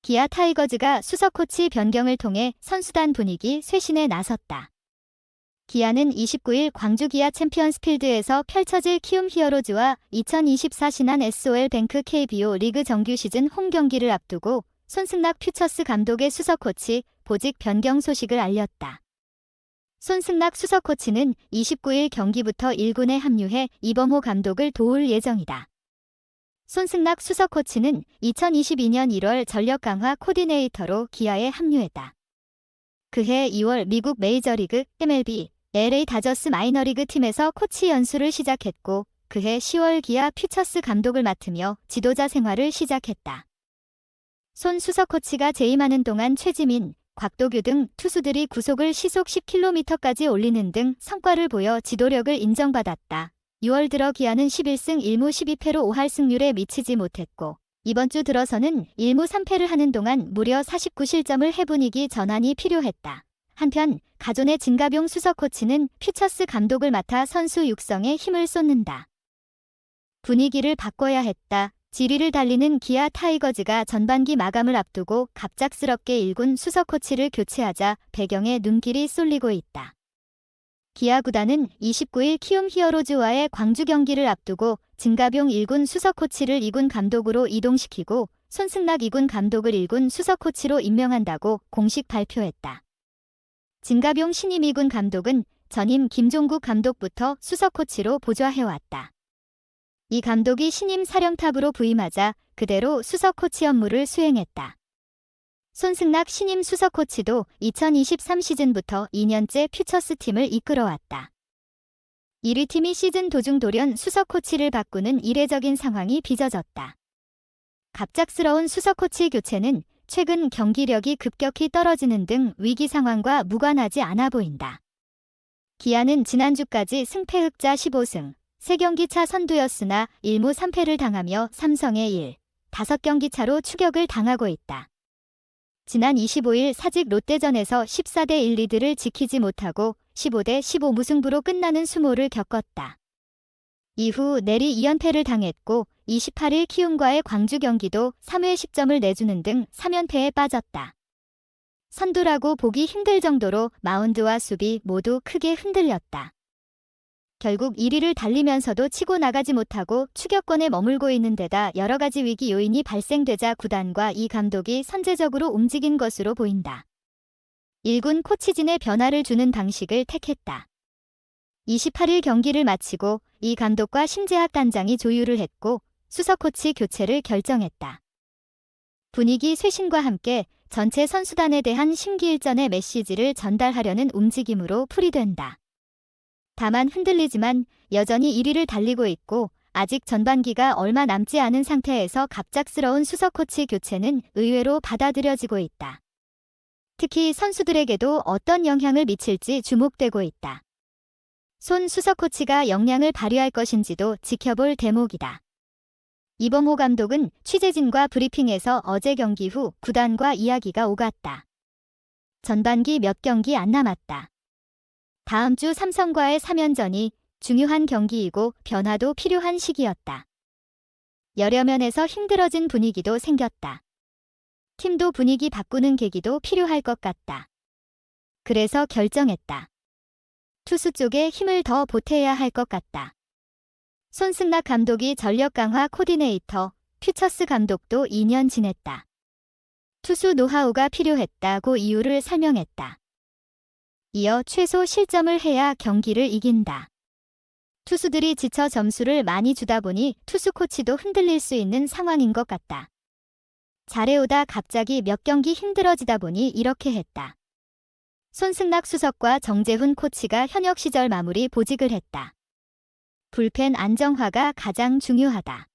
기아 타이거즈가 수석 코치 변경을 통해 선수단 분위기 쇄신에 나섰다. 기아는 29일 광주 기아 챔피언스필드에서 펼쳐질 키움 히어로즈와 2024 신한 SOL뱅크 KBO 리그 정규 시즌 홈 경기를 앞두고 손승락 퓨처스 감독의 수석 코치 보직 변경 소식을 알렸다. 손승락 수석 코치는 29일 경기부터 1군에 합류해 이범호 감독을 도울 예정이다. 손승락 수석 코치는 2022년 1월 전력 강화 코디네이터로 기아에 합류했다. 그해 2월 미국 메이저리그 MLB LA 다저스 마이너리그 팀에서 코치 연수를 시작했고 그해 10월 기아 퓨처스 감독을 맡으며 지도자 생활을 시작했다. 손 수석 코치가 재임하는 동안 최지민, 곽도규 등 투수들이 구속을 시속 10km까지 올리는 등 성과를 보여 지도력을 인정받았다. 6월 들어 기아는 11승 1무 12패로 5할 승률에 미치지 못했고 이번 주 들어서는 1무 3패를 하는 동안 무려 49실점을 해 분위기 전환이 필요했다. 한편 가존의 진가병 수석 코치는 퓨처스 감독을 맡아 선수 육성에 힘을 쏟는다. 분위기를 바꿔야 했다. 지리를 달리는 기아 타이거즈가 전반기 마감을 앞두고 갑작스럽게 1군 수석 코치를 교체하자 배경에 눈길이 쏠리고 있다. 기아 구단은 29일 키움 히어로즈와의 광주 경기를 앞두고 진가병 1군 수석 코치를 2군 감독으로 이동시키고 손승락 2군 감독을 1군 수석 코치로 임명한다고 공식 발표했다. 진가병 신임 2군 감독은 전임 김종국 감독부터 수석 코치로 보좌해왔다. 이 감독이 신임 사령탑으로 부임하자 그대로 수석 코치 업무를 수행했다. 손승락 신임 수석 코치도 2023 시즌부터 2년째 퓨처스 팀을 이끌어왔다. 1위 팀이 시즌 도중 돌연 수석 코치를 바꾸는 이례적인 상황이 빚어졌다. 갑작스러운 수석 코치 교체는 최근 경기력이 급격히 떨어지는 등 위기 상황과 무관하지 않아 보인다. 기아는 지난주까지 승패 흑자 15승, 3경기 차 선두였으나 1무 3패를 당하며 삼성에 1, 5경기 차로 추격을 당하고 있다. 지난 25일 사직 롯데전에서 14대 1 리드를 지키지 못하고 15대 15 무승부로 끝나는 수모를 겪었다. 이후 내리 2연패를 당했고 28일 키움과의 광주 경기도 3회 10점을 내주는 등 3연패에 빠졌다. 선두라고 보기 힘들 정도로 마운드와 수비 모두 크게 흔들렸다. 결국 1위를 달리면서도 치고 나가지 못하고 추격권에 머물고 있는 데다 여러 가지 위기 요인이 발생되자 구단과 이 감독이 선제적으로 움직인 것으로 보인다. 1군 코치진에 변화를 주는 방식을 택했다. 28일 경기를 마치고 이 감독과 신재학 단장이 조율을 했고 수석 코치 교체를 결정했다. 분위기 쇄신과 함께 전체 선수단에 대한 심기일전의 메시지를 전달하려는 움직임으로 풀이된다. 다만 흔들리지만 여전히 1위를 달리고 있고 아직 전반기가 얼마 남지 않은 상태에서 갑작스러운 수석 코치 교체는 의외로 받아들여지고 있다. 특히 선수들에게도 어떤 영향을 미칠지 주목되고 있다. 손 수석 코치가 역량을 발휘할 것인지도 지켜볼 대목이다. 이범호 감독은 취재진과 브리핑에서 어제 경기 후 구단과 이야기가 오갔다. 전반기 몇 경기 안 남았다. 다음 주 삼성과의 3연전이 중요한 경기이고 변화도 필요한 시기였다. 여러 면에서 힘들어진 분위기도 생겼다. 팀도 분위기 바꾸는 계기도 필요할 것 같다. 그래서 결정했다. 투수 쪽에 힘을 더 보태야 할 것 같다. 손승락 감독이 전력 강화 코디네이터, 퓨처스 감독도 2년 지냈다. 투수 노하우가 필요했다고 이유를 설명했다. 이어 최소 실점을 해야 경기를 이긴다. 투수들이 지쳐 점수를 많이 주다 보니 투수 코치도 흔들릴 수 있는 상황인 것 같다. 잘해오다 갑자기 몇 경기 힘들어지다 보니 이렇게 했다. 손승락 수석과 정재훈 코치가 현역 시절 마무리 보직을 했다. 불펜 안정화가 가장 중요하다.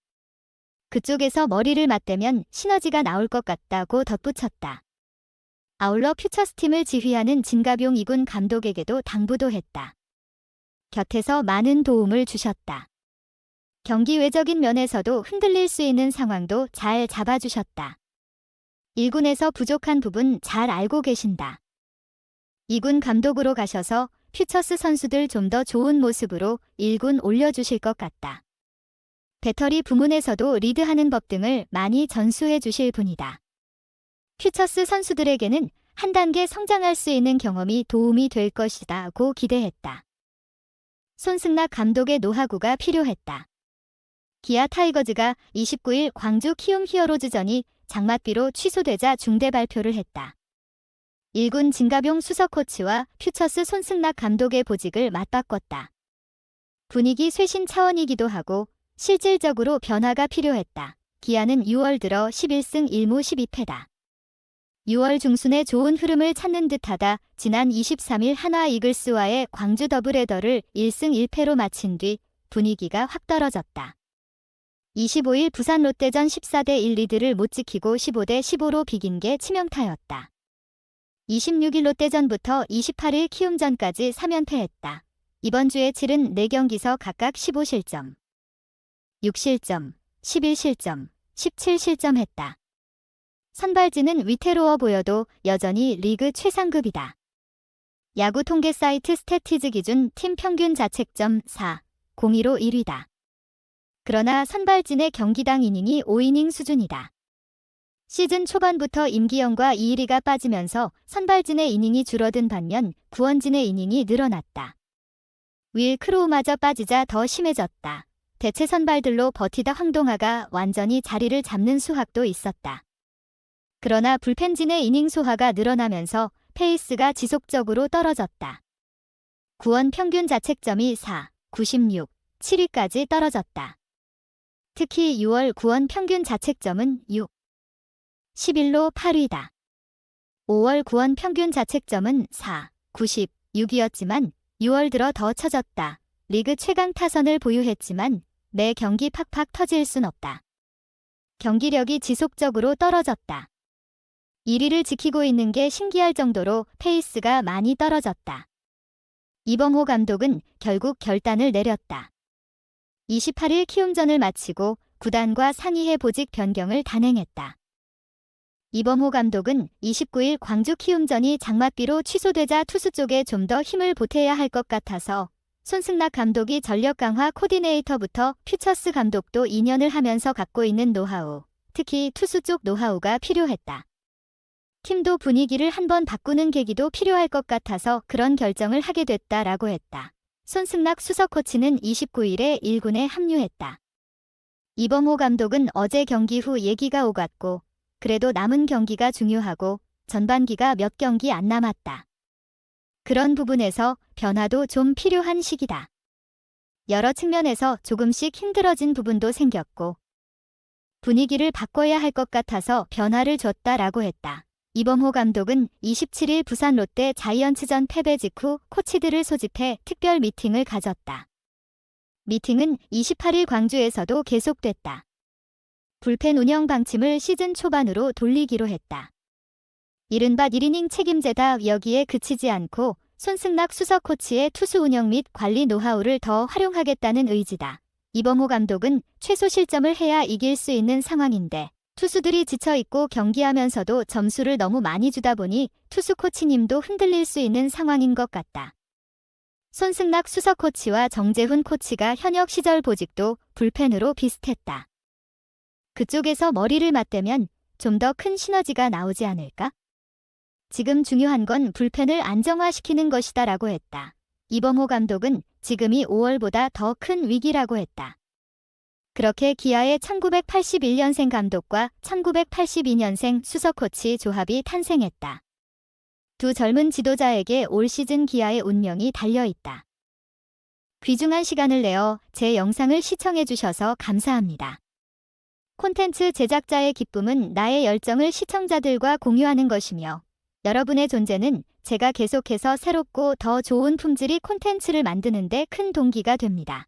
그쪽에서 머리를 맞대면 시너지가 나올 것 같다고 덧붙였다. 아울러 퓨처스 팀을 지휘하는 진가병 2군 감독에게도 당부도 했다. 곁에서 많은 도움을 주셨다. 경기 외적인 면에서도 흔들릴 수 있는 상황도 잘 잡아주셨다. 1군에서 부족한 부분 잘 알고 계신다. 2군 감독으로 가셔서 퓨처스 선수들 좀 더 좋은 모습으로 1군 올려주실 것 같다. 배터리 부문에서도 리드하는 법 등을 많이 전수해 주실 분이다. 퓨처스 선수들에게는 한 단계 성장할 수 있는 경험이 도움이 될 것이다고 기대했다. 손승락 감독의 노하우가 필요했다. 기아 타이거즈가 29일 광주 키움 히어로즈전이 장맛비로 취소되자 중대 발표를 했다. 1군 진가병 수석 코치와 퓨처스 손승락 감독의 보직을 맞바꿨다. 분위기 쇄신 차원이기도 하고 실질적으로 변화가 필요했다. 기아는 6월 들어 11승 1무 12패다. 6월 중순에 좋은 흐름을 찾는 듯하다. 지난 23일 한화 이글스와의 광주 더블헤더를 1승 1패로 마친 뒤 분위기가 확 떨어졌다. 25일 부산 롯데전 14대 1 리드를 못 지키고 15대 15로 비긴 게 치명타였다. 26일 롯데전부터 28일 키움전까지 3연패했다. 이번 주에 치른 4경기서 각각 15실점, 6실점, 11실점, 17실점했다. 선발진은 위태로워 보여도 여전히 리그 최상급이다. 야구 통계 사이트 스태티즈 기준 팀 평균 자책점 4.02로 1위다. 그러나 선발진의 경기당 이닝이 5이닝 수준이다. 시즌 초반부터 임기영과 이일이가 빠지면서 선발진의 이닝이 줄어든 반면 구원진의 이닝이 늘어났다. 윌 크로우마저 빠지자 더 심해졌다. 대체 선발들로 버티다 황동하가 완전히 자리를 잡는 수확도 있었다. 그러나 불펜진의 이닝 소화가 늘어나면서 페이스가 지속적으로 떨어졌다. 구원 평균 자책점이 4, 96, 7위까지 떨어졌다. 특히 6월 구원 평균 자책점은 6, 11로 8위다. 5월 구원 평균 자책점은 4, 96이었지만 6월 들어 더 처졌다. 리그 최강 타선을 보유했지만 매 경기 팍팍 터질 순 없다. 경기력이 지속적으로 떨어졌다. 1위를 지키고 있는 게 신기할 정도로 페이스가 많이 떨어졌다. 이범호 감독은 결국 결단을 내렸다. 28일 키움전을 마치고 구단과 상의해 보직 변경을 단행했다. 이범호 감독은 29일 광주 키움전이 장맛비로 취소되자 투수 쪽에 좀 더 힘을 보태야 할 것 같아서 손승락 감독이 전력 강화 코디네이터부터 퓨처스 감독도 2년을 하면서 갖고 있는 노하우, 특히 투수 쪽 노하우가 필요했다. 팀도 분위기를 한번 바꾸는 계기도 필요할 것 같아서 그런 결정을 하게 됐다라고 했다. 손승락 수석 코치는 29일에 1군에 합류했다. 이범호 감독은 어제 경기 후 얘기가 오갔고 그래도 남은 경기가 중요하고 전반기가 몇 경기 안 남았다. 그런 부분에서 변화도 좀 필요한 시기다. 여러 측면에서 조금씩 힘들어진 부분도 생겼고 분위기를 바꿔야 할 것 같아서 변화를 줬다라고 했다. 이범호 감독은 27일 부산 롯데 자이언츠전 패배 직후 코치들을 소집해 특별 미팅을 가졌다. 미팅은 28일 광주에서도 계속됐다. 불펜 운영 방침을 시즌 초반으로 돌리기로 했다. 이른바 1이닝 책임제다. 여기에 그치지 않고 손승락 수석 코치의 투수 운영 및 관리 노하우를 더 활용하겠다는 의지다. 이범호 감독은 최소 실점을 해야 이길 수 있는 상황인데 투수들이 지쳐있고 경기하면서도 점수를 너무 많이 주다 보니 투수 코치님도 흔들릴 수 있는 상황인 것 같다. 손승락 수석 코치와 정재훈 코치가 현역 시절 보직도 불펜으로 비슷했다. 그쪽에서 머리를 맞대면 좀 더 큰 시너지가 나오지 않을까? 지금 중요한 건 불펜을 안정화시키는 것이다 라고 했다. 이범호 감독은 지금이 5월보다 더 큰 위기라고 했다. 그렇게 기아의 1981년생 감독과 1982년생 수석 코치 조합이 탄생했다. 두 젊은 지도자에게 올 시즌 기아의 운명이 달려있다. 귀중한 시간을 내어 제 영상을 시청해주셔서 감사합니다. 콘텐츠 제작자의 기쁨은 나의 열정을 시청자들과 공유하는 것이며 여러분의 존재는 제가 계속해서 새롭고 더 좋은 품질의 콘텐츠를 만드는 데 큰 동기가 됩니다.